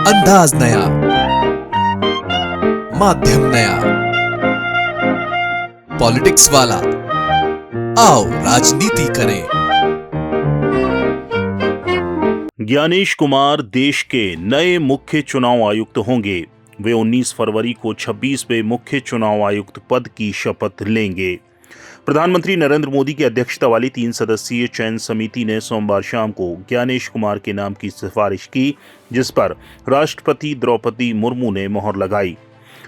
अंदाज नया, माध्यम नया, पॉलिटिक्स वाला, आओ राजनीति करें। ज्ञानेश कुमार देश के नए मुख्य चुनाव आयुक्त होंगे। वे 19 फरवरी को 26वें मुख्य चुनाव आयुक्त पद की शपथ लेंगे। प्रधानमंत्री नरेंद्र मोदी की अध्यक्षता वाली 3 सदस्यीय चयन समिति ने सोमवार शाम को ज्ञानेश कुमार के नाम की सिफारिश की, जिस पर राष्ट्रपति द्रौपदी मुर्मू ने मोहर लगाई।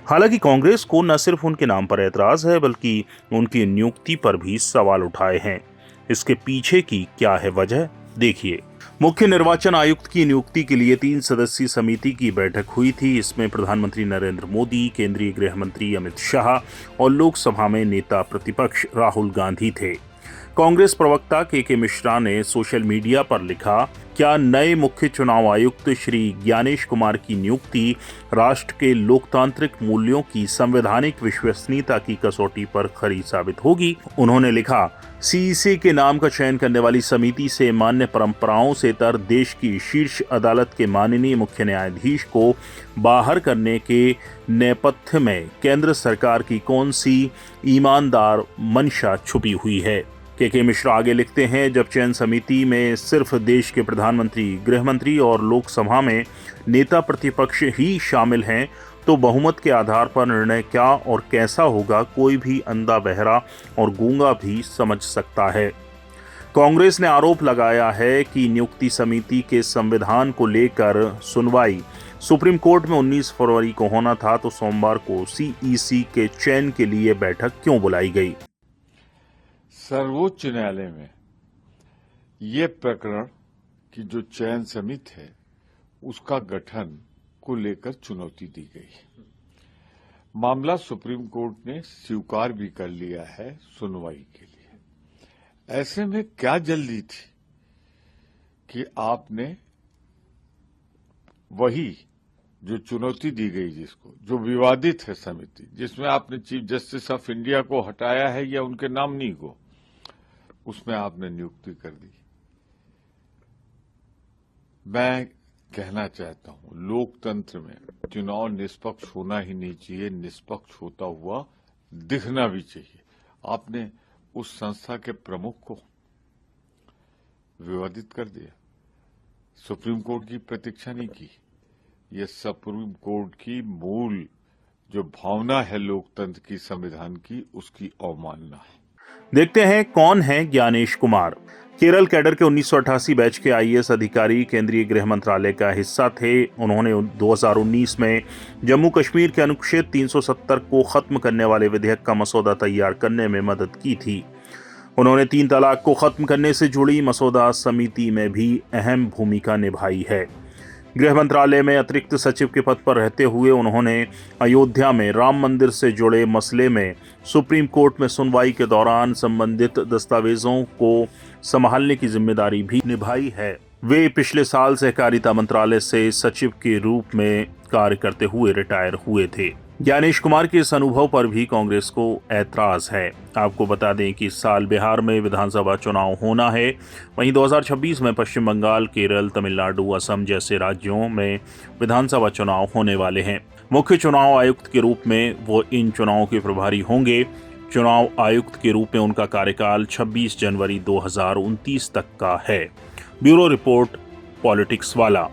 हालांकि कांग्रेस को न सिर्फ उनके नाम पर ऐतराज है, बल्कि उनकी नियुक्ति पर भी सवाल उठाए हैं। इसके पीछे की क्या है वजह, देखिए। मुख्य निर्वाचन आयुक्त की नियुक्ति के लिए 3 सदस्यीय समिति की बैठक हुई थी। इसमें प्रधानमंत्री नरेंद्र मोदी, केंद्रीय गृह मंत्री अमित शाह और लोकसभा में नेता प्रतिपक्ष राहुल गांधी थे। कांग्रेस प्रवक्ता के मिश्रा ने सोशल मीडिया पर लिखा, क्या नए मुख्य चुनाव आयुक्त श्री ज्ञानेश कुमार की नियुक्ति राष्ट्र के लोकतांत्रिक मूल्यों की संवैधानिक विश्वसनीयता की कसौटी पर खरी साबित होगी। उन्होंने लिखा, सीईसी के नाम का चयन करने वाली समिति से मान्य परंपराओं से तर देश की शीर्ष अदालत के माननीय मुख्य न्यायाधीश को बाहर करने के नेपथ्य में केंद्र सरकार की कौन सी ईमानदार मंशा छुपी हुई है। के मिश्रा आगे लिखते हैं, जब चयन समिति में सिर्फ देश के प्रधानमंत्री, गृह मंत्री और लोकसभा में नेता प्रतिपक्ष ही शामिल हैं, तो बहुमत के आधार पर निर्णय क्या और कैसा होगा कोई भी अंधा, बहरा और गूंगा भी समझ सकता है। कांग्रेस ने आरोप लगाया है कि नियुक्ति समिति के संविधान को लेकर सुनवाई सुप्रीम कोर्ट में 19 फरवरी को होना था, तो सोमवार को सीईसी के चयन के लिए बैठक क्यों बुलाई गई। सर्वोच्च न्यायालय में ये प्रकरण की जो चयन समिति है उसका गठन को लेकर चुनौती दी गई। मामला सुप्रीम कोर्ट ने स्वीकार भी कर लिया है सुनवाई के लिए। ऐसे में क्या जल्दी थी कि आपने वही जो चुनौती दी गई, जिसको जो विवादित है समिति, जिसमें आपने चीफ जस्टिस ऑफ इंडिया को हटाया है या उनके नॉमिनी को, उसमें आपने नियुक्ति कर दी। मैं कहना चाहता हूं, लोकतंत्र में चुनाव निष्पक्ष होना ही नहीं चाहिए, निष्पक्ष होता हुआ दिखना भी चाहिए। आपने उस संस्था के प्रमुख को विवादित कर दिया, सुप्रीम कोर्ट की प्रतीक्षा नहीं की। यह सुप्रीम कोर्ट की मूल जो भावना है लोकतंत्र की, संविधान की, उसकी अवमानना है। देखते हैं कौन है ज्ञानेश कुमार। केरल कैडर के 1988 बैच के आईएएस अधिकारी केंद्रीय गृह मंत्रालय का हिस्सा थे। उन्होंने 2019 में जम्मू कश्मीर के अनुच्छेद 370 को खत्म करने वाले विधेयक का मसौदा तैयार करने में मदद की थी। उन्होंने 3 तलाक को खत्म करने से जुड़ी मसौदा समिति में भी अहम भूमिका निभाई है। गृह मंत्रालय में अतिरिक्त सचिव के पद पर रहते हुए उन्होंने अयोध्या में राम मंदिर से जुड़े मसले में सुप्रीम कोर्ट में सुनवाई के दौरान संबंधित दस्तावेजों को संभालने की जिम्मेदारी भी निभाई है। वे पिछले साल सहकारिता मंत्रालय से सचिव के रूप में कार्य करते हुए रिटायर हुए थे। ज्ञानेश कुमार के इस अनुभव पर भी कांग्रेस को ऐतराज है। आपको बता दें कि इस साल बिहार में विधानसभा चुनाव होना है। वहीं 2026 में पश्चिम बंगाल, केरल, तमिलनाडु, असम जैसे राज्यों में विधानसभा चुनाव होने वाले हैं। मुख्य चुनाव आयुक्त के रूप में वो इन चुनावों के प्रभारी होंगे। चुनाव आयुक्त के रूप में उनका कार्यकाल 26 जनवरी 2029 तक का है। ब्यूरो रिपोर्ट, पॉलिटिक्स वाला।